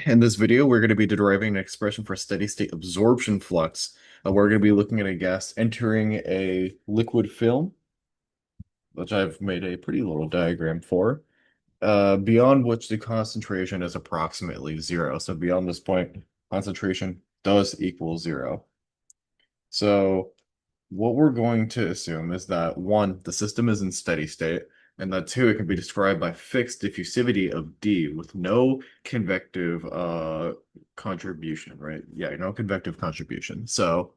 In this video, we're going to be deriving an expression for steady state absorption flux. We're going to be looking at a gas entering a liquid film, which I've made a pretty little diagram for, beyond which the concentration is approximately zero. So beyond this point, concentration does equal zero. So what we're going to assume is that one, the system is in steady state, and that two, it can be described by fixed diffusivity of D with no convective contribution, right? Yeah, no convective contribution. So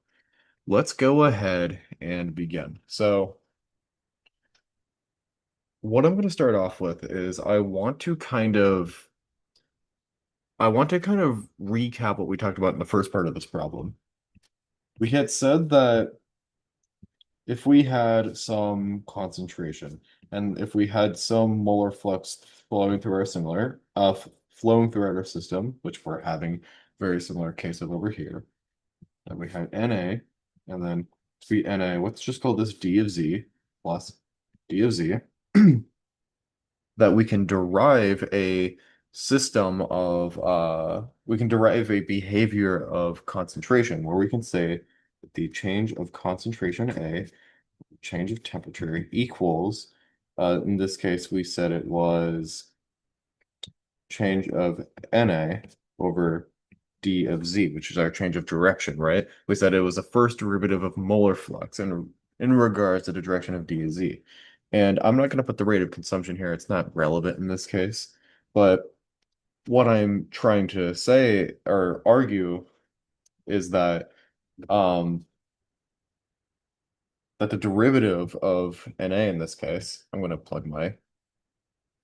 let's go ahead and begin. So what I'm going to start off with is I want to kind of recap what we talked about in the first part of this problem. We had said that if we had some concentration and if we had some molar flux flowing through our flowing throughout our system, which we're having very similar case of over here, and we had Na, and then to be Na, let's just call this d of z plus d of z, that we can derive a behavior of concentration where we can say that the change of concentration A, change of temperature equals, in this case, we said it was change of Na over d of z, which is our change of direction, right? We said it was the first derivative of molar flux in regards to the direction of d of z. And I'm not going to put the rate of consumption here. It's not relevant in this case. But what I'm trying to say or argue is um, that the derivative of Na in this case, I'm going to plug my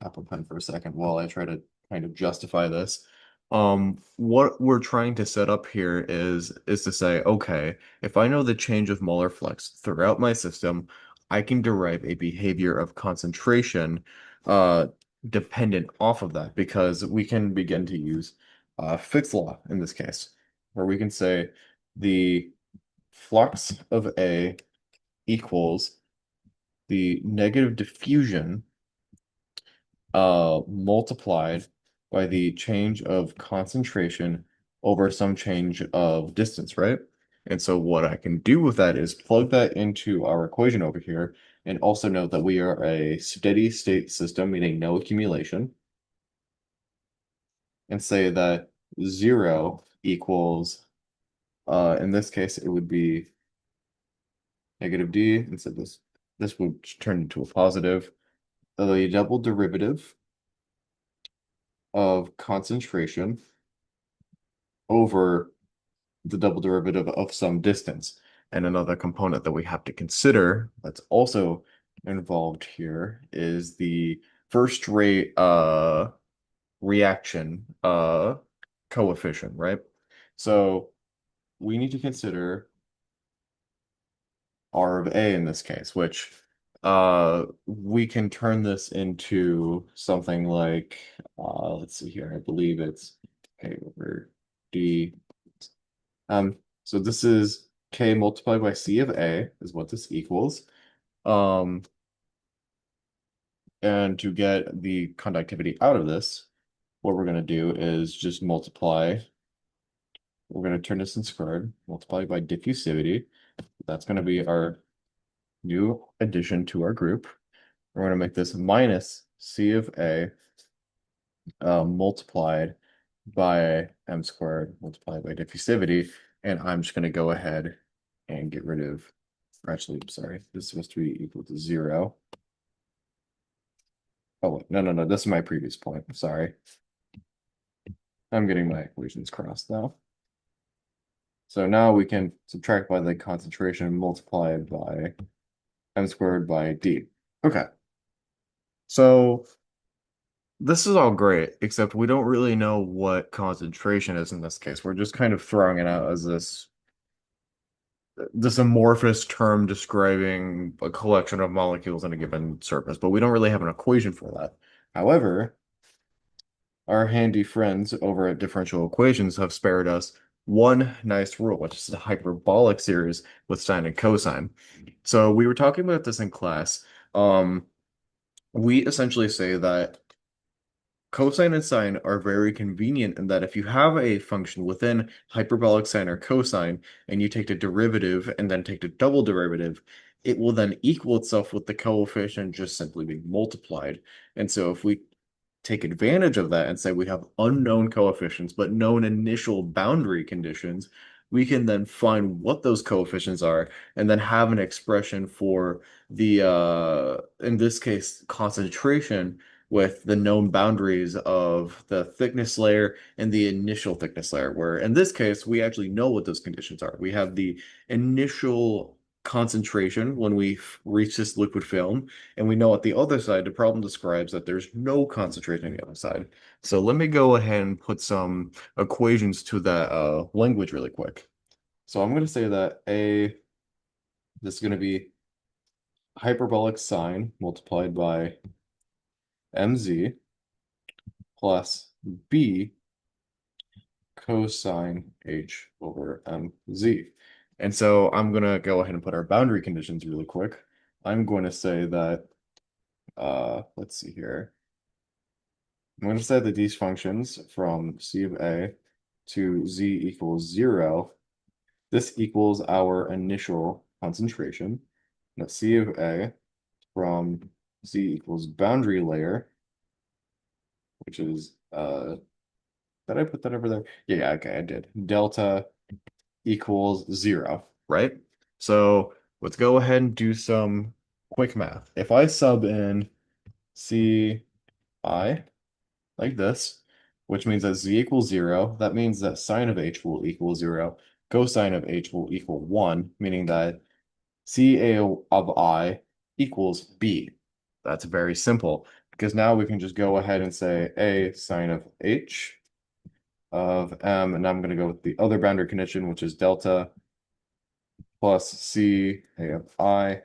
Apple Pen for a second while I try to kind of justify this. What we're trying to set up here is to say, okay, if I know the change of molar flux throughout my system, I can derive a behavior of concentration uh, dependent off of that because we can begin to use Fick's law in this case, where we can say the flux of A equals the negative diffusion multiplied by the change of concentration over some change of distance, right? And so what I can do with that is plug that into our equation over here and also note that we are a steady state system, meaning no accumulation, and say that zero equals, in this case, it would be negative d, and so this would turn into a positive. The double derivative of concentration over the double derivative of some distance. And another component that we have to consider that's also involved here is the first rate reaction coefficient, right? So we need to consider R of A in this case, which we can turn this into something like let's see here, I believe it's A over D. So this is K multiplied by C of A is what this equals. Um, and to get the conductivity out of this, what we're going to do is just multiply. We're going to turn this in squared, multiply by diffusivity. That's going to be our new addition to our group. We're going to make this minus C of A multiplied by m squared multiplied by diffusivity. And I'm just going to go ahead and get rid of, or actually, sorry, this is supposed to be equal to zero. Oh, wait, no, no, no, this is my previous point. Sorry. I'm getting my equations crossed now. So now we can subtract by the concentration multiplied by m squared by d. Okay. So this is all great, except we don't really know what concentration is in this case. We're just kind of throwing it out as this amorphous term describing a collection of molecules in a given surface, but we don't really have an equation for that. However, our handy friends over at differential equations have spared us one nice rule, which is the hyperbolic series with sine and cosine. So we were talking about this in class. We essentially say that cosine and sine are very convenient in that if you have a function within hyperbolic sine or cosine and you take the derivative and then take the double derivative, it will then equal itself with the coefficient just simply being multiplied. And so if we take advantage of that and say we have unknown coefficients but known initial boundary conditions, we can then find what those coefficients are and then have an expression for the in this case concentration with the known boundaries of the thickness layer and the initial thickness layer, where in this case, we actually know what those conditions are. We have the initial concentration when we reach this liquid film, and we know at the other side, the problem describes that there's no concentration on the other side. So let me go ahead and put some equations to that language really quick. So I'm going to say that this is going to be hyperbolic sine multiplied by mz plus b cosine h over mz. And so I'm going to go ahead and put our boundary conditions really quick. I'm going to say that, let's see here. I'm going to say that these functions from c of a to z equals 0, this equals our initial concentration. Now c of a from z equals boundary layer, which is, did I put that over there? Yeah, okay, I did. Delta equals 0, right? So let's go ahead and do some quick math. If I sub in Ci like this, which means that z equals 0, that means that sine of h will equal 0, cosine of h will equal 1, meaning that Ca of I equals b. That's very simple because now we can just go ahead and say a sine of h of m, and I'm going to go with the other boundary condition, which is delta plus C A of I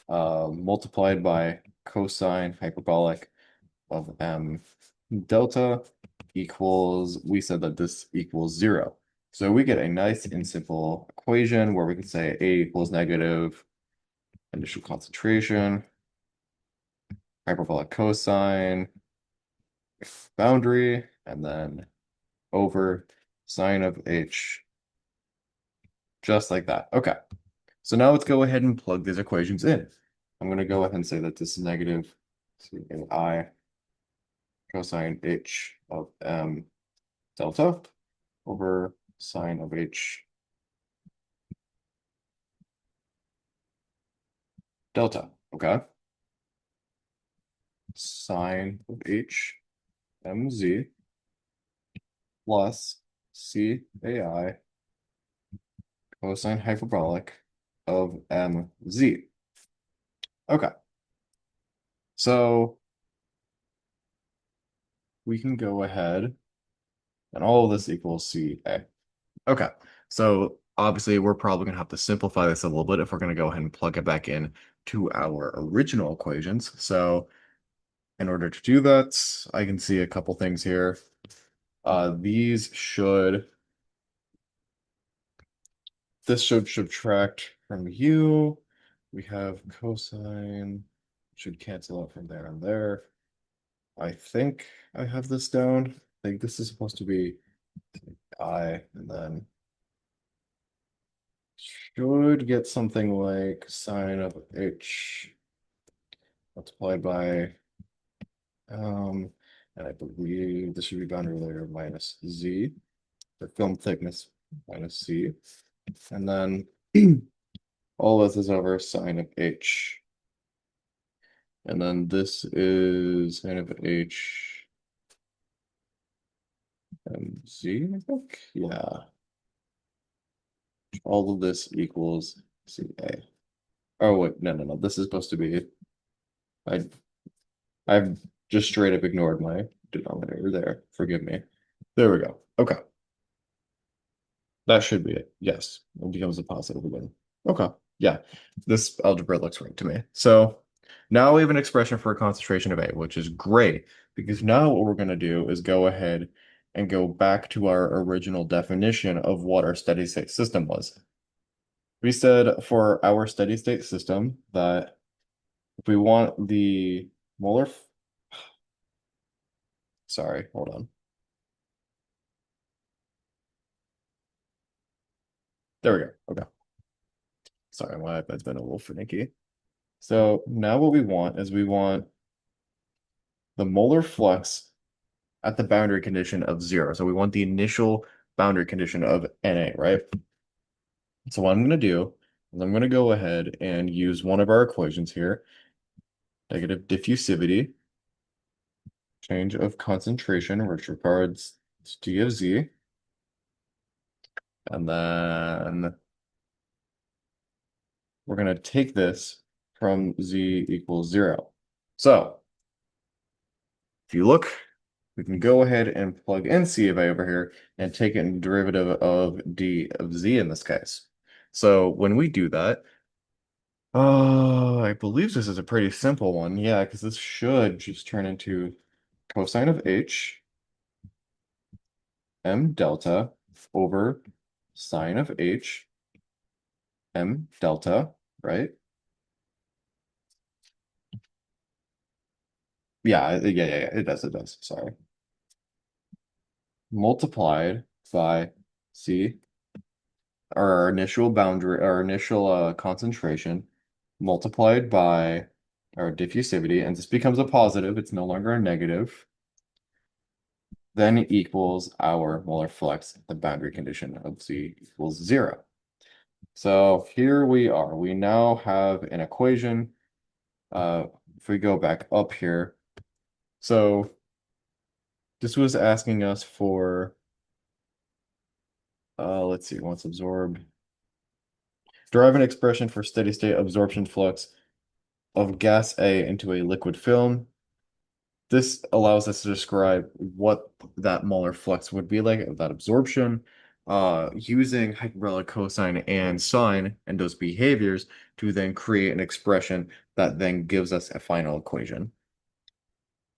multiplied by cosine hyperbolic of m delta equals, we said that this equals 0. So we get a nice and simple equation where we can say A equals negative initial concentration, hyperbolic cosine, boundary, and then over sine of h, just like that. Okay. So now let's go ahead and plug these equations in. I'm going to go ahead and say that this is negative I cosine h of m delta over sine of h delta. Okay. Sine of h mz plus cai cosine hyperbolic of mz. Okay. So we can go ahead and all of this equals ca. Okay. So obviously we're probably going to have to simplify this a little bit if we're going to go ahead and plug it back in to our original equations. So in order to do that, I can see a couple things here. These should, this should subtract from u. We have cosine, should cancel out from there and there. I think I have this down. I think this is supposed to be I, and then should get something like sine of h multiplied by, and I believe this should be boundary layer minus z, or film thickness minus c. And then all this is over sine of h. And then this is sine of h and z, I think. Yeah. All of this equals CA. Oh wait, no. This is supposed to be, I I've just straight up ignored my denominator there. Forgive me. There we go. Okay. That should be it. Yes. It becomes a positive again. Okay. Yeah. This algebra looks right to me. So now we have an expression for a concentration of A, which is great because now what we're going to do is go ahead and go back to our original definition of what our steady state system was. We said for our steady state system that if we want the molar Sorry, hold on. There we go. Okay. Sorry, my iPad's been a little finicky. So now what we want is we want the molar flux at the boundary condition of zero. So we want the initial boundary condition of Na, right? So what I'm going to do is I'm going to go ahead and use one of our equations here, negative diffusivity, change of concentration, which regards d of z, and then we're going to take this from z equals zero. So if you look, we can go ahead and plug in C of A over here and take it in derivative of d of z in this case. So when we do that, I believe this is a pretty simple one. Yeah, because this should just turn into cosine of h m delta over sine of h m delta, right? Yeah, it does. Sorry. Multiplied by C, our initial boundary, our initial concentration, multiplied by our diffusivity, and this becomes a positive, it's no longer a negative, then equals our molar flux, the boundary condition of Z equals zero. So here we are. We now have an equation. If we go back up here, so this was asking us for, let's see, once absorbed, derive an expression for steady state absorption flux of gas A into a liquid film. This allows us to describe what that molar flux would be like, that absorption, using hyperbolic cosine and sine and those behaviors to then create an expression that then gives us a final equation.